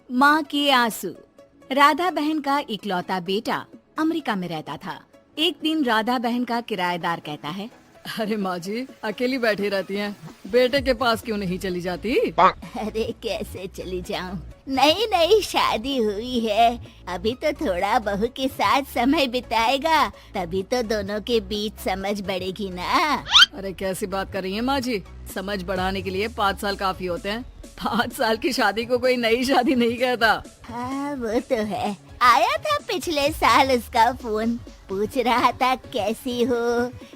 माँ के आंसू। राधा बहन का इकलौता बेटा अमेरिका में रहता था। एक दिन राधा बहन का किराएदार कहता है, अरे माँ जी अकेली बैठी रहती हैं, बेटे के पास क्यों नहीं चली जाती? अरे कैसे चली जाऊं, नई नई शादी हुई है, अभी तो थोड़ा बहू के साथ समय बिताएगा, तभी तो दोनों के बीच समझ बढ़ेगी ना। अरे कैसी बात कर रही हैं माँ जी, समझ बढ़ाने के लिए 5 साल काफी होते हैं। 5 साल की शादी को कोई नई शादी नहीं कहता। हाँ वो तो है, आया था पिछले साल उसका फोन, पूछ रहा था कैसी हो,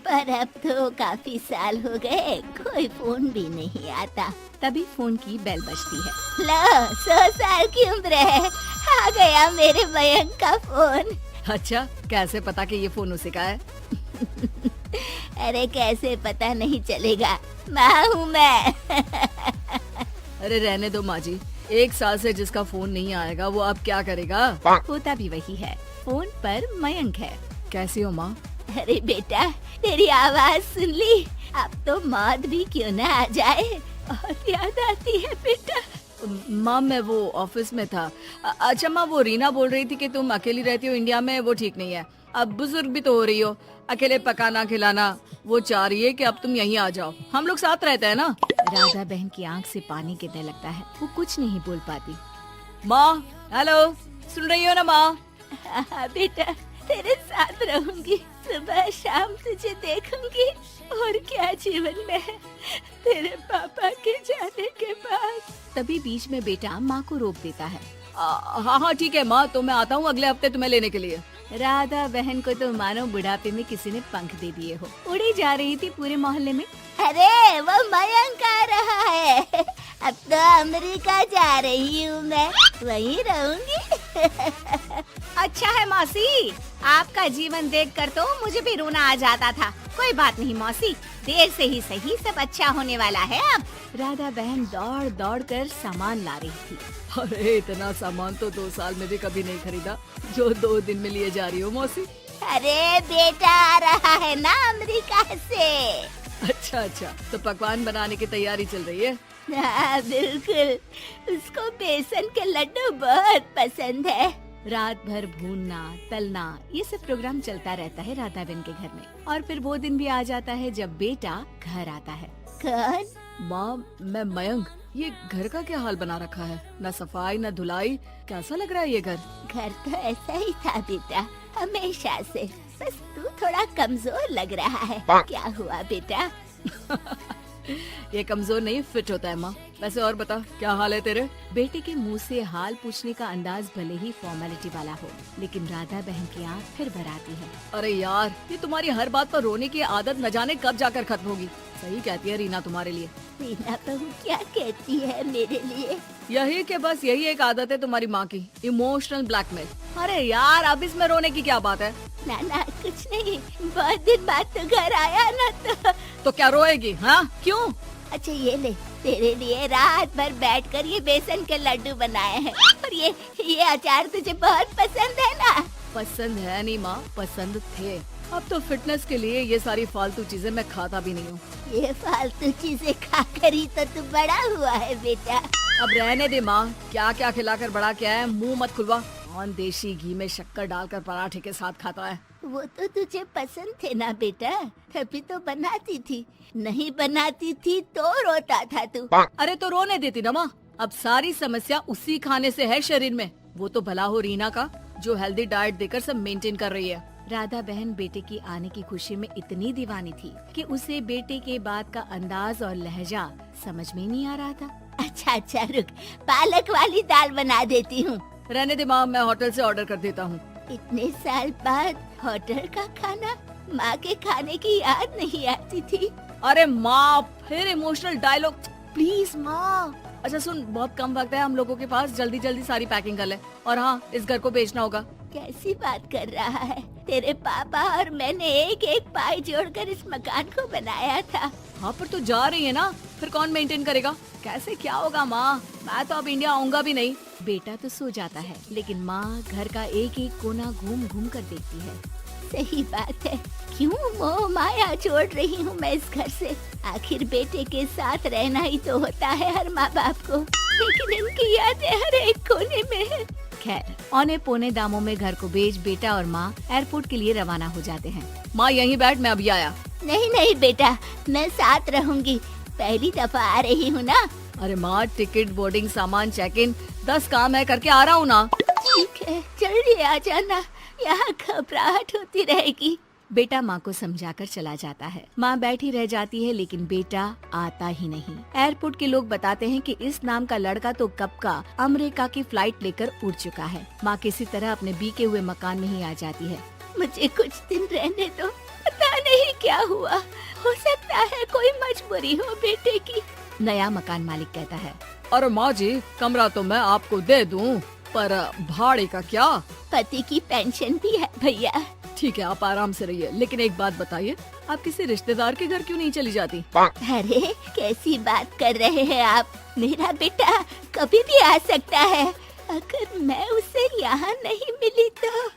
पर अब तो काफी साल हो गए, कोई फोन भी नहीं आता। तभी फोन की बेल बजती है। लो 100 साल की उम्र है, आ गया मेरे मयंक का फोन। अच्छा कैसे पता कि ये फोन उसी का है? अरे कैसे पता नहीं चलेगा, माँ हूँ मैं। अरे रहने दो माँ जी, 1 साल से जिसका फोन नहीं आएगा वो अब क्या करेगा? होता भी वही है, फोन पर मयंक है। कैसी हो माँ? अरे बेटा तेरी आवाज सुन ली, अब तो मौत भी क्यों ना आ जाए, बहुत याद आती है बेटा। माँ मैं वो ऑफिस में था। अच्छा माँ वो रीना बोल रही थी कि तुम अकेली रहती हो इंडिया में, वो ठीक नहीं है। अब बुजुर्ग भी तो हो रही हो, अकेले पकाना खिलाना, वो चाह रही है कि अब तुम यहीं आ जाओ, हम लोग साथ रहते हैं ना। राधा बहन की आंख से पानी गिरने लगता है, वो कुछ नहीं बोल पाती। माँ हेलो, सुन रही हो ना माँ? हाँ बेटा तेरे साथ रहूंगी, सुबह शाम तुझे देखूंगी, और क्या जीवन में है तेरे पापा के जाने के बाद। तभी बीच में बेटा माँ को रोक देता है। हाँ हाँ ठीक है माँ, तो मैं आता हूँ अगले हफ्ते तुम्हें लेने के लिए। राधा बहन को तो मानो बुढ़ापे में किसी ने पंख दे दिए हो, उड़ी जा रही थी पूरे मोहल्ले में। अरे वो मयंक आ रहा है, अब तो अमेरिका जा रही हूँ मैं, वहीं रहूंगी। अच्छा है मौसी, आपका जीवन देखकर तो मुझे भी रोना आ जाता था। कोई बात नहीं मौसी, देर से ही सही सब अच्छा होने वाला है अब। राधा बहन दौड़ दौड़ कर सामान ला रही थी। अरे इतना सामान तो 2 साल में भी कभी नहीं खरीदा जो 2 दिन में लिए जा रही हो मौसी। अरे बेटा आ रहा है ना अमेरिका से। अच्छा तो पकवान बनाने की तैयारी चल रही है? हाँ बिल्कुल, उसको बेसन के लड्डू बहुत पसंद है। रात भर भूनना तलना ये सब प्रोग्राम चलता रहता है राधा बहन के घर में। और फिर वो दिन भी आ जाता है जब बेटा घर आता है। कौन? माँ मैं मयंक, ये घर का क्या हाल बना रखा है, न सफाई न धुलाई, कैसा लग रहा है ये घर? घर तो ऐसा ही था बेटा, हमेशा से, बस तू थोड़ा कमजोर लग रहा है। क्या हुआ बेटा? ये कमजोर नहीं फिट होता है माँ। वैसे और बता क्या हाल है तेरे? बेटे के मुंह से हाल पूछने का अंदाज भले ही फॉर्मेलिटी वाला हो, लेकिन राधा बहन की आंख फिर भर आती है। अरे यार ये तुम्हारी हर बात पर रोने की आदत न जाने कब जाकर खत्म होगी। सही कहती है रीना तुम्हारे लिए। रीना बहू क्या कहती है मेरे लिए? यही के बस यही एक आदत है तुम्हारी माँ की, इमोशनल ब्लैकमेल। अरे यार अब इसमें रोने की क्या बात है? ना कुछ नहीं, बहुत दिन बाद तो घर आया ना तो क्या रोएगी? हाँ क्यों? अच्छा ये ले, तेरे लिए रात भर बैठकर ये बेसन के लड्डू बनाए हैं, और ये अचार तुझे बहुत पसंद है ना? पसंद है नहीं माँ, पसंद थे। अब तो फिटनेस के लिए ये सारी फालतू चीजें मैं खाता भी नहीं हूँ। ये फालतू चीजें खाकर ही तो तू बड़ा हुआ है बेटा। अब रहने दे माँ, क्या क्या खिलाकर बड़ा किया है, मुंह मत खुलवा। कौन देशी घी में शक्कर डालकर पराठे के साथ खाता है? वो तो तुझे पसंद थे ना बेटा, तभी तो बनाती थी, नहीं बनाती थी तो रोता था तू। अरे तो रोने देती ना माँ, अब सारी समस्या उसी खाने से है शरीर में। वो तो भला हो रीना का जो हेल्दी डाइट देकर सब मेंटेन कर रही है। राधा बहन बेटे की आने की खुशी में इतनी दीवानी थी कि उसे बेटे के बात का अंदाज और लहजा समझ में नहीं आ रहा था। अच्छा रुक, पालक वाली दाल बना देती हूँ। रहने दे माँ, मैं होटल से ऑर्डर कर देता हूँ। इतने साल बाद होटल का खाना, माँ के खाने की याद नहीं आती थी। अरे माँ फिर इमोशनल डायलॉग, प्लीज माँ। अच्छा सुन, बहुत कम वक्त है हम लोगों के पास, जल्दी जल्दी सारी पैकिंग कर ले, और हाँ इस घर को बेचना होगा। कैसी बात कर रहा है, तेरे पापा और मैंने एक एक पाई जोड़कर इस मकान को बनाया था। हाँ पर तू जा रही है ना, फिर कौन मेंटेन करेगा? कैसे क्या होगा माँ, मैं तो अब इंडिया आऊंगा भी नहीं। बेटा तो सो जाता है, लेकिन माँ घर का एक एक कोना घूम घूम कर देखती है। सही बात है, क्यों मोह माया छोड़ रही हूँ मैं इस घर से। आखिर बेटे के साथ रहना ही तो होता है हर माँ बाप को, लेकिन इनकी यादें हर एक कोने में है। खैर, औने पौने दामों में घर को बेच बेटा और माँ एयरपोर्ट के लिए रवाना हो जाते हैं। माँ यहीं बैठ, मैं अभी आया। नहीं नहीं बेटा, मैं साथ रहूंगी, पहली दफा आ रही हूँ ना। अरे माँ, टिकट, बोर्डिंग, सामान, चेक इन 10 काम है, करके आ रहा हूँ ना। ठीक है, जल्दी आ जाना, यहाँ घबराहट होती रहेगी। बेटा माँ को समझाकर चला जाता है। माँ बैठी रह जाती है, लेकिन बेटा आता ही नहीं। एयरपोर्ट के लोग बताते हैं कि इस नाम का लड़का तो कब का अमेरिका की फ्लाइट लेकर उड़ चुका है। माँ किसी तरह अपने बीके हुए मकान में ही आ जाती है। मुझे कुछ दिन रहने दो, पता नहीं क्या हुआ, हो सकता है कोई मजबूरी हो बेटे की। नया मकान मालिक कहता है, अरे माँ जी, कमरा तो मैं आपको दे दूँ, पर भाड़े का क्या? पति की पेंशन भी है भैया। ठीक है, आप आराम से रहिए, लेकिन एक बात बताइए, आप किसी रिश्तेदार के घर क्यों नहीं चली जाती? अरे कैसी बात कर रहे हैं आप, मेरा बेटा कभी भी आ सकता है। अगर मैं उसे यहाँ नहीं मिली तो